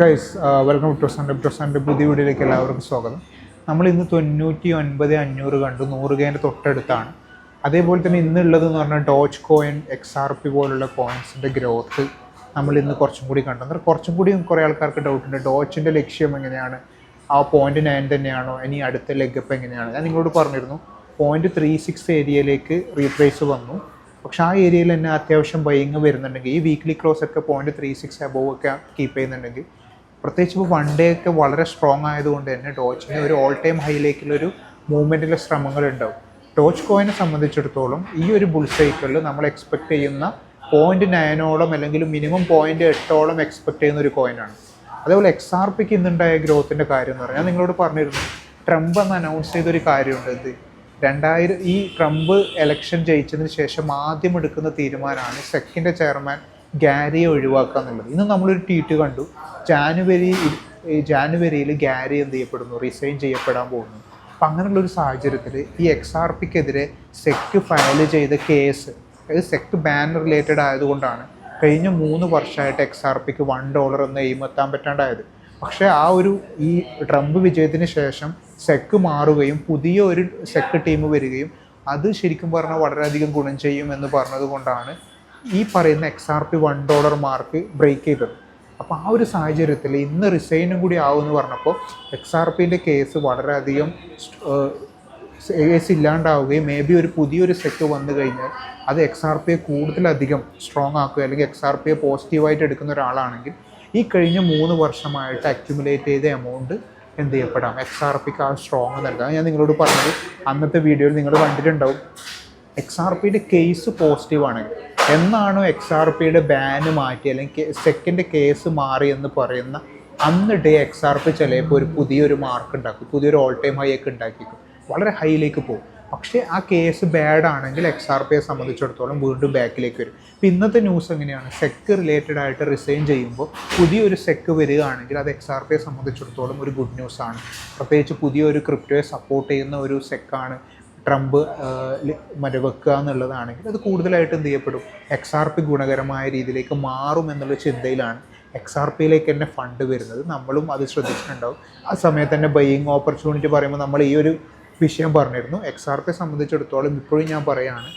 Guys welcome to ട്രസ്സാൻ്റെ പുതിയ വീഡിയോയിലേക്ക് എല്ലാവർക്കും സ്വാഗതം. നമ്മൾ ഇന്ന് 99,500 കണ്ടു, 100K തൊട്ടടുത്താണ്. അതേപോലെ തന്നെ ഇന്നുള്ളതെന്ന് പറഞ്ഞാൽ ഡോജ് കോയിൻ, XRP പോലുള്ള കോയിൻസിൻ്റെ ഗ്രോത്ത് നമ്മൾ ഇന്ന് കുറച്ചും കൂടി കണ്ടു. എന്നാൽ കുറച്ചും കൂടി കുറേ ആൾക്കാർക്ക് ഡൗട്ടുണ്ട്, ഡോജിൻ്റെ ലക്ഷ്യം എങ്ങനെയാണ്, ആ 0.9 തന്നെയാണോ, ഇനി അടുത്ത ലെഗപ്പ് എങ്ങനെയാണ്. ഞാൻ നിങ്ങളോട് പറഞ്ഞിരുന്നു 0.36 ഏരിയയിലേക്ക് റീട്രേസ് വന്നു. പക്ഷേ ആ ഏരിയയിൽ തന്നെ അത്യാവശ്യം ബൈങ് വരുന്നുണ്ടെങ്കിൽ, ഈ വീക്ക്ലി ക്ലോസ് ഒക്കെ 0.36 അബോവ് ഒക്കെ കീപ്പ് ചെയ്യുന്നുണ്ടെങ്കിൽ, പ്രത്യേകിച്ച് ഇപ്പോൾ വൺ ഡേ ഒക്കെ വളരെ സ്ട്രോങ് ആയതുകൊണ്ട് തന്നെ ഡോജിന് ഒരു ഓൾ ടൈം ഹൈയിലേക്കുള്ളൊരു മൂവ്മെൻറ്റിലെ ശ്രമങ്ങൾ ഉണ്ടാവും. ഡോജ് കോയിനെ സംബന്ധിച്ചിടത്തോളം ഈ ഒരു ബുൾ സൈക്കിളിൽ നമ്മൾ എക്സ്പെക്ട് ചെയ്യുന്ന 0.9ഓളം അല്ലെങ്കിൽ മിനിമം 0.8ഓളം എക്സ്പെക്ട് ചെയ്യുന്ന ഒരു കോയിനാണ്. അതേപോലെ XRPക്ക് ഇന്നുണ്ടായ ഗ്രോത്തിൻ്റെ കാര്യം എന്ന് പറഞ്ഞാൽ ഞാൻ നിങ്ങളോട് പറഞ്ഞിരുന്നു, ട്രംപ് എന്ന് അനൗൺസ് ചെയ്തൊരു കാര്യമുണ്ട്. ഈ ട്രംപ് ഇലക്ഷൻ ജയിച്ചതിന് ശേഷം ആദ്യം എടുക്കുന്ന തീരുമാനമാണ് സെക്കിൻ്റെ ചെയർമാൻ ഗാരിയെ ഒഴിവാക്കുക എന്നുള്ളത്. ഇന്ന് നമ്മളൊരു ട്വീറ്റ് കണ്ടു, ജാനുവരിയിൽ ഗാരി എന്ത് ചെയ്യപ്പെടുന്നു, റിസൈൻ ചെയ്യപ്പെടാൻ പോകുന്നു. അപ്പം അങ്ങനെയുള്ളൊരു സാഹചര്യത്തിൽ ഈ XRPക്കെതിരെ സെക്ക് ഫയൽ ചെയ്ത കേസ്, അതായത് സെക്ക് ബാൻ റിലേറ്റഡ് ആയതുകൊണ്ടാണ് കഴിഞ്ഞ 3 വർഷമായിട്ട് XRPക്ക് $1 എന്ന എയിം എത്താൻ പറ്റാണ്ടായത്. പക്ഷേ ഈ ട്രംപ് വിജയത്തിന് ശേഷം സെക്ക് മാറുകയും പുതിയ ഒരു സെക്ക് ടീം വരികയും അത് ശരിക്കും പറഞ്ഞാൽ വളരെയധികം ഗുണം ചെയ്യും എന്ന് പറഞ്ഞതുകൊണ്ടാണ് ഈ പറയുന്ന XRP $1 മാർക്ക് ബ്രേക്ക് ചെയ്തത്. അപ്പോൾ ആ ഒരു സാഹചര്യത്തിൽ ഇന്ന് റിസൈനും കൂടി ആവുമെന്ന് പറഞ്ഞപ്പോൾ XRPൻ്റെ കേസ് വളരെയധികം കേസ് ഇല്ലാണ്ടാവുകയും മേ ബി ഒരു പുതിയൊരു സെക്ക് വന്നു കഴിഞ്ഞാൽ അത് XRPയെ കൂടുതലധികം സ്ട്രോങ് ആക്കുക, അല്ലെങ്കിൽ XRPയെ പോസിറ്റീവായിട്ട് എടുക്കുന്ന ഒരാളാണെങ്കിൽ ഈ കഴിഞ്ഞ 3 വർഷമായിട്ട് അക്യുമുലേറ്റ് ചെയ്ത എമൗണ്ട് എന്ത് ചെയ്യപ്പെടാം, XRPക്ക് ആ സ്ട്രോങ് നൽകാം. ഞാൻ നിങ്ങളോട് പറഞ്ഞത് അന്നത്തെ വീഡിയോയിൽ നിങ്ങൾ കണ്ടിട്ടുണ്ടാവും. XRPയുടെ കേസ് പോസിറ്റീവാണെങ്കിൽ എന്നാണോ XRPയുടെ ബാന് മാറ്റി അല്ലെങ്കിൽ സെക്കൻഡ് കേസ് മാറി എന്ന് പറയുന്ന അന്ന് XRP ചിലപ്പോൾ ഒരു പുതിയൊരു മാർക്ക് ഉണ്ടാക്കും, പുതിയൊരു ഓൾ ടൈം ഹൈ ഒക്കെ ഉണ്ടാക്കിക്കും, വളരെ ഹൈയിലേക്ക് പോകും. പക്ഷേ ആ കേസ് ബാഡ് ആണെങ്കിൽ XRPയെ സംബന്ധിച്ചിടത്തോളം വീണ്ടും ബാക്കിലേക്ക് വരും. ഇപ്പം ഇന്നത്തെ ന്യൂസ് എങ്ങനെയാണ്, സെക്ക് റിലേറ്റഡ് ആയിട്ട് റിസൈൻ ചെയ്യുമ്പോൾ പുതിയൊരു സെക്ക് വരികയാണെങ്കിൽ അത് XRPയെ സംബന്ധിച്ചിടത്തോളം ഒരു ഗുഡ് ന്യൂസാണ്. പ്രത്യേകിച്ച് പുതിയൊരു ക്രിപ്റ്റോയെ സപ്പോർട്ട് ചെയ്യുന്ന ഒരു സെക്കാണ് ട്രംപ് വെക്കുക എന്നുള്ളതാണെങ്കിൽ അത് കൂടുതലായിട്ട് എന്ത് ചെയ്യപ്പെടും, XRP ഗുണകരമായ രീതിയിലേക്ക് മാറും എന്നുള്ള ചിന്തയിലാണ് XRPയിലേക്ക് തന്നെ ഫണ്ട് വരുന്നത്. നമ്മളും അത് ശ്രദ്ധിച്ചിട്ടുണ്ടാവും. ആ സമയത്ത് തന്നെ ബൈയിങ് ഓപ്പർച്യൂണിറ്റി പറയുമ്പോൾ നമ്മൾ ഈ ഒരു വിഷയം പറഞ്ഞിരുന്നു. XRPയെ സംബന്ധിച്ചിടത്തോളം ഇപ്പോഴും ഞാൻ പറയുകയാണ്,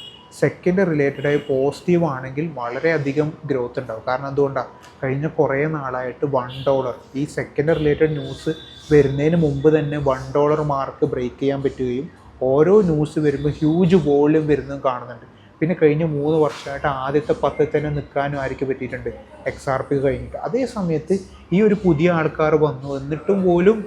സെക്കൻഡ് റിലേറ്റഡായി പോസിറ്റീവ് ആണെങ്കിൽ വളരെയധികം ഗ്രോത്ത് ഉണ്ടാവും. കാരണം എന്തുകൊണ്ടാണ്, കഴിഞ്ഞ കുറേ നാളായിട്ട് $1 ഈ സെക്കൻഡ് റിലേറ്റഡ് ന്യൂസ് വരുന്നതിന് മുമ്പ് തന്നെ $1 മാർക്ക് ബ്രേക്ക് ചെയ്യാൻ പറ്റുകയും ഓരോ ന്യൂസ് വരുമ്പോൾ ഹ്യൂജ് വോള്യൂം വരുന്നതും കാണുന്നുണ്ട്. പിന്നെ കഴിഞ്ഞ 3 വർഷമായിട്ട് ആദ്യത്തെ 10 തന്നെ നിൽക്കാനും ആർക്ക് പറ്റിയിട്ടുണ്ട്, XRP കഴിഞ്ഞിട്ട്. അതേ സമയത്ത് ഈ ഒരു പുതിയ ആൾക്കാർ വന്നു എന്നിട്ടും പോലും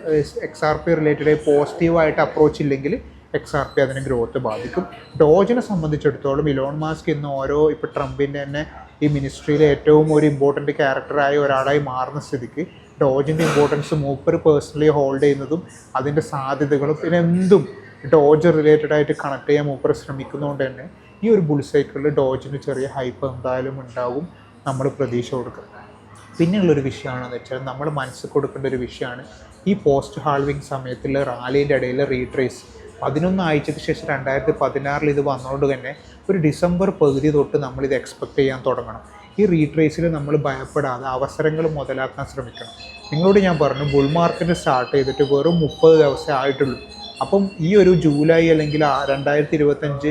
XRP റിലേറ്റഡ് പോസിറ്റീവായിട്ട് അപ്രോച്ച് ഇല്ലെങ്കിൽ XRP അതിന് ഗ്രോത്ത് ബാധിക്കും. ഡോജിനെ സംബന്ധിച്ചിടത്തോളം ഇലോൺ മാസ്ക് ഇന്ന് ഇപ്പോൾ ട്രംപിൻ്റെ തന്നെ ഈ മിനിസ്ട്രിയിലെ ഏറ്റവും ഒരു ഇമ്പോർട്ടൻറ്റ് ക്യാരക്ടറായ ഒരാളായി മാറുന്ന സ്ഥിതിക്ക് ഡോജിൻ്റെ ഇമ്പോർട്ടൻസ് മൂപ്പർ പേഴ്സണലി ഹോൾഡ് ചെയ്യുന്നതും അതിൻ്റെ സാധ്യതകളും പിന്നെ എന്തും ഡോജ് റിലേറ്റഡ് ആയിട്ട് കണക്ട് ചെയ്യാൻ മൂപ്പർ ശ്രമിക്കുന്നതുകൊണ്ട് തന്നെ ഈ ഒരു ബുൾ സൈക്കിളിൽ ഡോജിന് ചെറിയ ഹൈപ്പ് എന്തായാലും ഉണ്ടാകും, നമ്മൾ പ്രതീക്ഷ കൊടുക്കുക. പിന്നെയുള്ളൊരു വിഷയമാണെന്ന് വെച്ചാൽ നമ്മൾ മനസ്സിൽ കൊടുക്കേണ്ട ഒരു വിഷയമാണ് ഈ പോസ്റ്റ് ഹാൾവിങ് സമയത്തുള്ള റാലിൻ്റെ ഇടയിൽ റീട്രേസ്. 11 ആഴ്ചയ്ക്ക് ശേഷം 2016 ഇത് വന്നതുകൊണ്ട് തന്നെ ഒരു ഡിസംബർ പകുതി തൊട്ട് നമ്മളിത് എക്സ്പെക്റ്റ് ചെയ്യാൻ തുടങ്ങണം. ഈ റീട്രേസിൽ നമ്മൾ ഭയപ്പെടാതെ അവസരങ്ങൾ മുതലാക്കാൻ ശ്രമിക്കണം. നിങ്ങളോട് ഞാൻ പറഞ്ഞു, ബുൾ മാർക്കറ്റ് സ്റ്റാർട്ട് ചെയ്തിട്ട് വെറും 30 ദിവസമേ ആയിട്ടുള്ളൂ. അപ്പം ഈ ഒരു ജൂലൈ അല്ലെങ്കിൽ 2025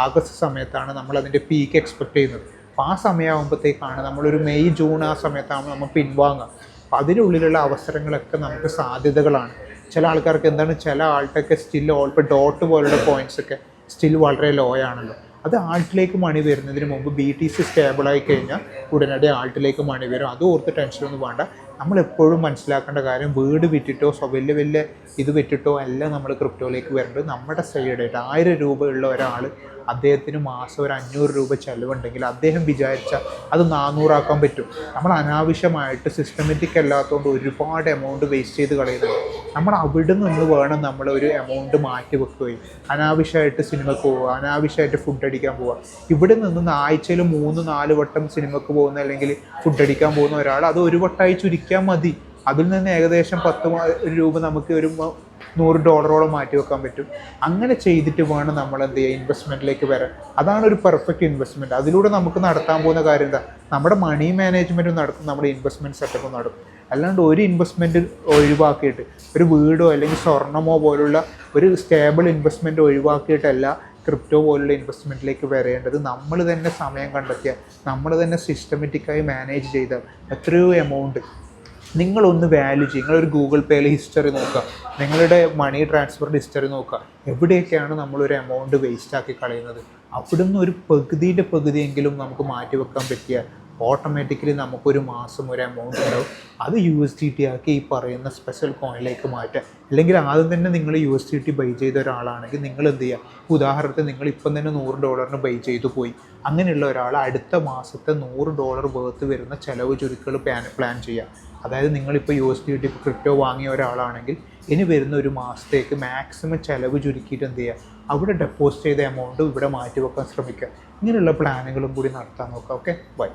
ആഗസ്റ്റ് സമയത്താണ് നമ്മൾ അതിൻ്റെ പീക്ക് എക്സ്പെക്റ്റ് ചെയ്യുന്നത്. അപ്പോൾ ആ സമയമാകുമ്പോഴത്തേക്കാണ് നമ്മളൊരു മെയ് ജൂൺ ആ സമയത്താകുമ്പോൾ നമ്മൾ പിൻവാങ്ങുക. അപ്പോൾ അതിനുള്ളിലുള്ള അവസരങ്ങളൊക്കെ നമുക്ക് സാധ്യതകളാണ്. ചില ആൾക്കാർക്ക് എന്താണ്, ചില ആൾട്ടൊക്കെ ഇപ്പോൾ ഡോട്ട് പോലുള്ള പോയിൻറ്റ്സൊക്കെ സ്റ്റിൽ വളരെ ലോ ആണല്ലോ. അത് ആൾട്ടിലേക്ക് മണി വരുന്നതിന് മുമ്പ് BTC സ്റ്റേബിളായി കഴിഞ്ഞാൽ ഉടനടി ആൾട്ടിലേക്ക് മണി വരും. അത് ഓർത്ത് ടെൻഷനൊന്നും വേണ്ട. നമ്മളെപ്പോഴും മനസ്സിലാക്കേണ്ട കാര്യം, വീട് വിറ്റിട്ടോ വലിയ ഇത് വിറ്റിട്ടോ അല്ല നമ്മൾ ക്രിപ്റ്റോയിലേക്ക് വരേണ്ടത്. നമ്മുടെ സൈഡായിട്ട് 1000 രൂപ ഉള്ള ഒരാൾ, അദ്ദേഹത്തിന് മാസം ഒരു 500 രൂപ ചിലവുണ്ടെങ്കിൽ അദ്ദേഹം വിചാരിച്ചാൽ അത് 400 ആക്കാൻ പറ്റും. നമ്മൾ അനാവശ്യമായിട്ട് സിസ്റ്റമാറ്റിക് അല്ലാത്തതുകൊണ്ട് ഒരുപാട് എമൗണ്ട് വേസ്റ്റ് ചെയ്ത് കളയുന്നുണ്ട്. നമ്മൾ അവിടെ നിന്ന് വേണം നമ്മൾ ഒരു എമൗണ്ട് മാറ്റി വെക്കുകയും അനാവശ്യമായിട്ട് സിനിമയ്ക്ക് പോവുക, അനാവശ്യമായിട്ട് ഫുഡ് അടിക്കാൻ പോവുക. ഇവിടെ നിന്ന് ആഴ്ചയിൽ 3-4 വട്ടം സിനിമയ്ക്ക് പോകുന്ന അല്ലെങ്കിൽ ഫുഡ് അടിക്കാൻ പോകുന്ന ഒരാൾ അത് ഒരു വട്ടമായി ചുരുക്കിയാൽ മതി. അതിൽ നിന്ന് ഏകദേശം 10 രൂപ നമുക്ക് ഒരു $100 മാറ്റി വെക്കാൻ പറ്റും. അങ്ങനെ ചെയ്തിട്ട് വേണം നമ്മൾ എന്ത് ചെയ്യുക, ഇൻവെസ്റ്റ്മെൻറ്റിലേക്ക് വരാൻ. അതാണ് ഒരു പെർഫെക്റ്റ് ഇൻവെസ്റ്റ്മെൻറ്റ്. അതിലൂടെ നമുക്ക് നടത്താൻ പോകുന്ന കാര്യം എന്താ, നമ്മുടെ മണി മാനേജ്മെൻറ്റും നടക്കും, നമ്മുടെ ഇൻവെസ്റ്റ്മെൻറ്റ് സെറ്റപ്പും നടക്കും. അല്ലാണ്ട് ഒരു ഇൻവെസ്റ്റ്മെൻറ്റ് ഒഴിവാക്കിയിട്ട് ഒരു വീടോ അല്ലെങ്കിൽ സ്വർണമോ പോലുള്ള ഒരു സ്റ്റേബിൾ ഇൻവെസ്റ്റ്മെൻറ്റ് ഒഴിവാക്കിയിട്ടല്ല ക്രിപ്റ്റോ പോലുള്ള ഇൻവെസ്റ്റ്മെൻറ്റിലേക്ക് വരേണ്ടത്. നമ്മൾ തന്നെ സമയം കണ്ടെത്തിയാൽ, നമ്മൾ തന്നെ സിസ്റ്റമാറ്റിക്കായി മാനേജ് ചെയ്താൽ എത്രയോ എമൗണ്ട് നിങ്ങളൊന്ന് വാല്യൂ ചെയ്യും. നിങ്ങളൊരു ഗൂഗിൾ പേയിലെ ഹിസ്റ്ററി നോക്കുക, നിങ്ങളുടെ മണി ട്രാൻസ്ഫറിൻ്റെ ഹിസ്റ്ററി നോക്കുക, എവിടെയൊക്കെയാണ് നമ്മളൊരു എമൗണ്ട് വേസ്റ്റാക്കി കളയുന്നത്. അവിടുന്ന് ഒരു പകുതിയെങ്കിലും നമുക്ക് മാറ്റി വെക്കാൻ പറ്റിയാൽ ഓട്ടോമാറ്റിക്കലി നമുക്കൊരു മാസം ഒരു എമൗണ്ട് ഉണ്ടാവും. അത് USDT ആക്കി ഈ പറയുന്ന സ്പെഷ്യൽ കോയിനിലേക്ക് മാറ്റുക. അല്ലെങ്കിൽ ആദ്യം തന്നെ നിങ്ങൾ USDT ബൈ ചെയ്ത ഒരാളാണെങ്കിൽ നിങ്ങൾ എന്ത് ചെയ്യുക, ഉദാഹരണത്തിന് നിങ്ങൾ ഇപ്പം തന്നെ $100 ബൈ ചെയ്തു പോയി. അങ്ങനെയുള്ള ഒരാൾ അടുത്ത മാസത്തെ $100 വേർത്ത് വരുന്ന ചിലവ് ചുരുക്കൾ പ്ലാൻ ചെയ്യുക. അതായത് നിങ്ങളിപ്പോൾ USDT ക്രിപ്റ്റോ വാങ്ങിയ ഒരാളാണെങ്കിൽ ഇനി വരുന്ന ഒരു മാസത്തേക്ക് മാക്സിമം ചിലവ് ചുരുക്കിയിട്ട് എന്ത് ചെയ്യുക, അവിടെ ഡെപ്പോസിറ്റ് ചെയ്ത എമൗണ്ട് ഇവിടെ മാറ്റി വെക്കാൻ ശ്രമിക്കുക. ഇങ്ങനെയുള്ള പ്ലാനുകളും കൂടി നടത്താൻ നോക്കുക. Okay, by.